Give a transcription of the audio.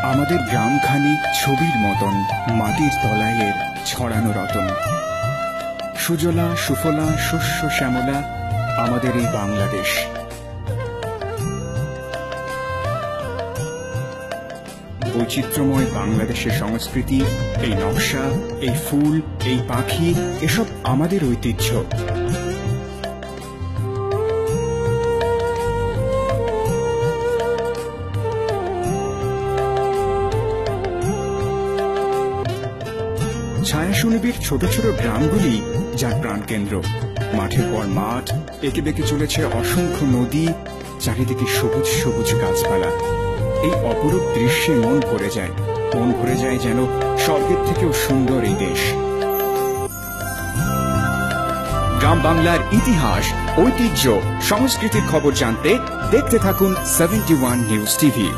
আমাদের গ্রামখানি ছবির মতন মাটির তলায়ের ছড়ানো রতন। সুজলা সুফলা শস্য শ্যামলা আমাদের এই বাংলাদেশ। বৈচিত্র্যময় বাংলাদেশের সংস্কৃতি, এই নকশা, এই ফুল, এই পাখি, এসব আমাদের ঐতিহ্য। ছায়া সুনিবিড় ছোট ছোট গ্রামগুলি যার প্রাণকেন্দ্র। মাঠের পর মাঠ, এঁকে বেঁকে চলেছে অসংখ্য নদী, চারিদিকে সবুজ সবুজ গাছপালা। এই অপরূপ দৃশ্যে মন ভরে যায় যেন স্বর্গের থেকেও সুন্দর এই দেশ। গ্রাম বাংলার ইতিহাস, ঐতিহ্য, সংস্কৃতির খবর জানতে দেখতে থাকুন 71 নিউজ টিভি।